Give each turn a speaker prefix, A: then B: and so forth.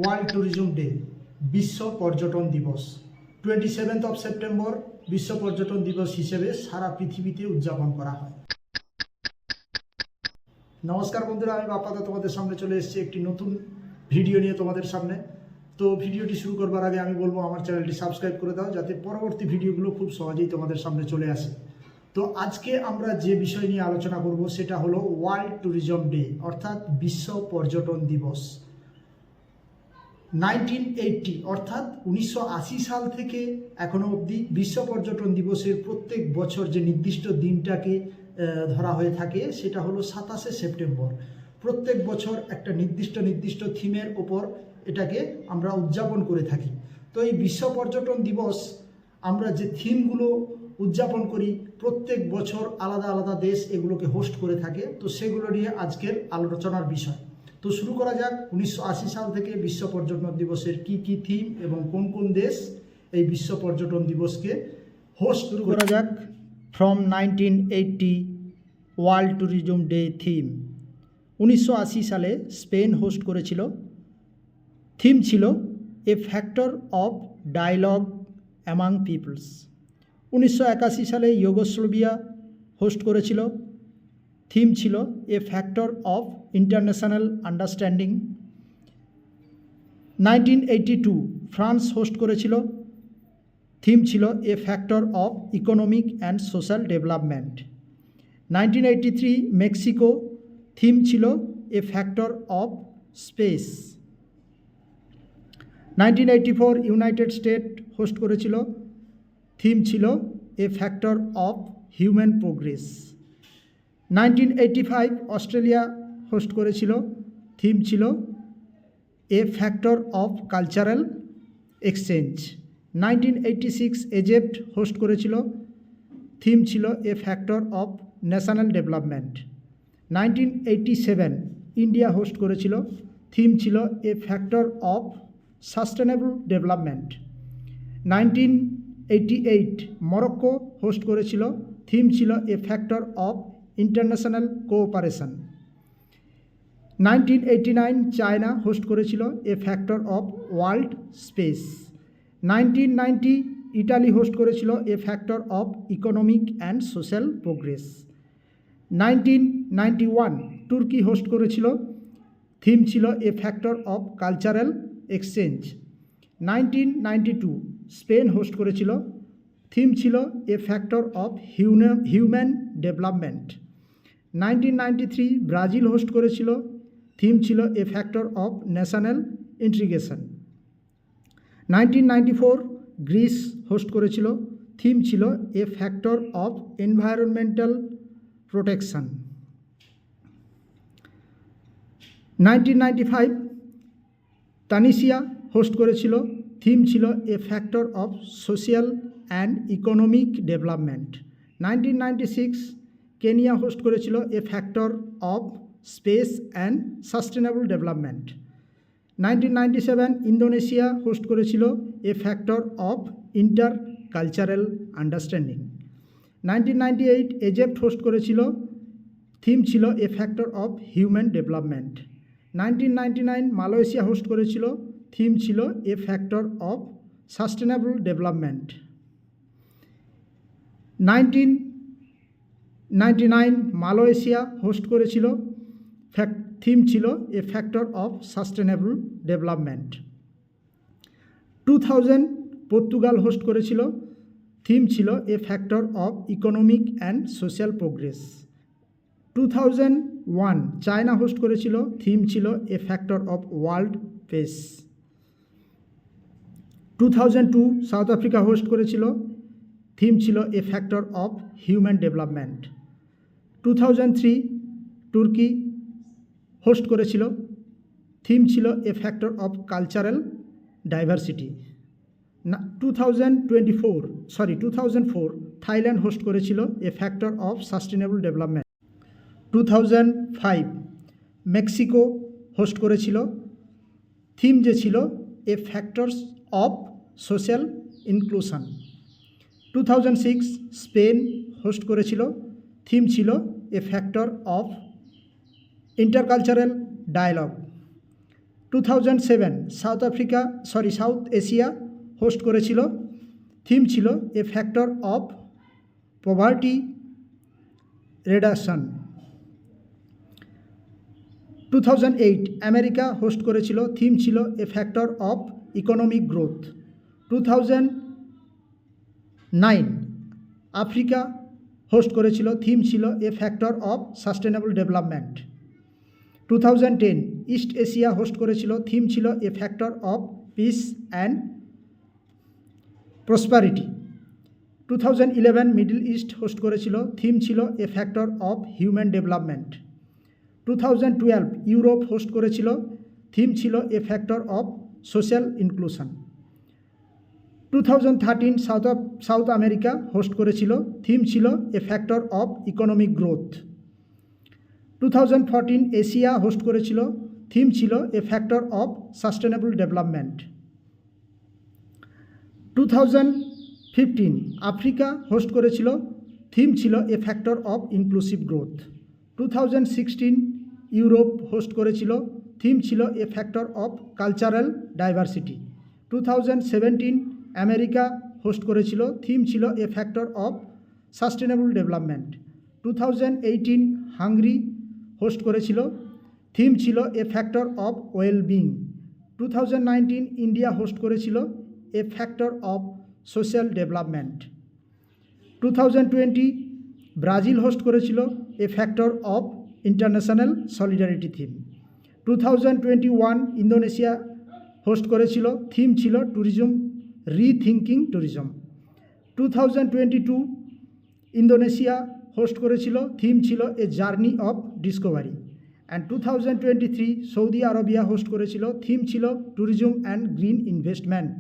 A: World tourism day, বিশ্ব পর্যটন দিবস। 27 সেপ্টেম্বর বিশ্ব পর্যটন দিবস হিসেবে সারা পৃথিবীতে উদযাপন করা হয়। নমস্কার বন্ধুরা, আমি বাপ্পাদা তোমাদের সামনে চলে এসেছি একটি নতুন ভিডিও নিয়ে তোমাদের সামনে। তো ভিডিওটি শুরু করবার আগে আমি বলবো আমার চ্যানেলটি সাবস্ক্রাইব করে দাও, যাতে পরবর্তী ভিডিওগুলো খুব সহজেই তোমাদের সামনে চলে আসে। তো আজকে আমরা যে বিষয় নিয়ে আলোচনা করব সেটা হলো ওয়ার্ল্ড ট্যুরিজম ডে, অর্থাৎ বিশ্ব পর্যটন দিবস। 1980 অর্থাৎ 1980 সাল থেকে এখনো অবধি বিশ্ব পর্যটন দিবসের প্রত্যেক বছর যে নির্দিষ্ট দিনটাকে ধরা হয়ে থাকে সেটা হলো 27শে সেপ্টেম্বর। প্রত্যেক বছর একটা নির্দিষ্ট থিমের ওপর এটাকে আমরা উদযাপন করে থাকি। তো এই বিশ্ব পর্যটন দিবস আমরা যে থিমগুলো উদযাপন করি, প্রত্যেক বছর আলাদা আলাদা দেশ এগুলোকে হোস্ট করে থাকে। তো সেগুলো নিয়ে আজকের আলোচনার বিষয়। তো শুরু করা যাক 1980 সাল থেকে বিশ্ব পর্যটন দিবসের কি থিম এবং কোন কোন দেশ এই বিশ্ব পর্যটন দিবসকে হোস্ট করা যাক। From 1980 world tourism day theme. 1980 সালে স্পেন হোস্ট করেছিল। থিম ছিল a factor of dialogue among peoples. 1981 সালে ইউগোস্লাভিয়া হোস্ট করেছিল। থিম ছিল a factor of international understanding. 1982 France host করেছিল। থিম ছিল a factor of economic and social development. 1983 Mexico, theme ছিল a factor of space. 1984 United State host করেছিল। Theme ছিল a factor of human progress. 1985 Australia host করেছিল। Theme ছিল a factor of cultural exchange. 1986 Egypt host করেছিল। Theme ছিল a factor of national development. 1987 India host করেছিল। Theme ছিল a factor of sustainable development. 1988 Morocco host করেছিল। Theme ছিল a factor of international cooperation. 1989 China host করেছিল a factor of world space. 1990 Italy host করেছিল a factor of economic and social progress. 1991 তুর্কি host করেছিল। Theme ছিল a factor of cultural exchange. 1992 Spain host করেছিল। Theme ছিল a factor of human development. 1993 Brazil host করেছিল। Theme ছিল a factor of national integration. 1994 Greece host করেছিল। Theme ছিল a factor of environmental protection. 1995 Tunisia host করেছিল। Theme ছিল a factor of social and economic development. 1996 Kenya host করেছিল a factor of space and sustainable development. 1997 Indonesia host করেছিল a factor of intercultural understanding. 1998 Egypt host করেছিল। Theme ছিল a factor of human development. 1999 Malaysia host করেছিল। Theme ছিল a factor of sustainable development. 1999 Malaysia host করেছিল। Theme ছিল a factor of sustainable development. 2000 Portugal host করেছিল। Theme ছিল a factor of economic and social progress. 2001 China host করেছিল। Theme ছিল a factor of world peace. 2002 South Africa host করেছিল। Theme ছিল a factor of human development. 2003 তুর্কি host করেছিল। Theme ছিল a factor of cultural diversity. 2004 Thailand host করেছিল a factor of sustainable development. 2005 Mexico host করেছিল। Theme যে ছিল a factors of social inclusion. 2006 Spain host করেছিল। থিম ছিল a factor of intercultural dialogue. 2007 South Asia host করেছিল, theme ছিল a factor of poverty reduction. 2008 America host করেছিল, theme ছিল a factor of economic growth. 2009 Africa host করেছিল, theme ছিল a factor of sustainable development. 2010 East Asia host করেছিল, theme ছিল a factor of peace and prosperity. 2011 Middle East host করেছিল, theme ছিল a factor of human development. 2012 Europe host করেছিল, theme ছিল a factor of social inclusion. 2013 South America host করেছিল, theme ছিল a factor of economic growth. 2014 Asia host করেছিল, theme ছিল a factor of sustainable development. 2015 Africa host করেছিল, theme ছিল a factor of inclusive growth. 2016 Europe host করেছিল, theme ছিল a factor of cultural diversity. 2017 America host করেছিল, theme ছিল a factor of sustainable development. 2018 Hungary host করেছিল, theme ছিল a factor of wellbeing. 2019 India host করেছিল, a factor of social development. 2020 Brazil host করেছিল, a factor of international solidarity theme. 2021 Indonesia host করেছিল, theme ছিল tourism rethinking tourism. 2022 Indonesia host করেছিল, theme ছিল a journey of Discovery. And 2023 Saudi Arabia host করেছিল, theme ছিল tourism and green investment.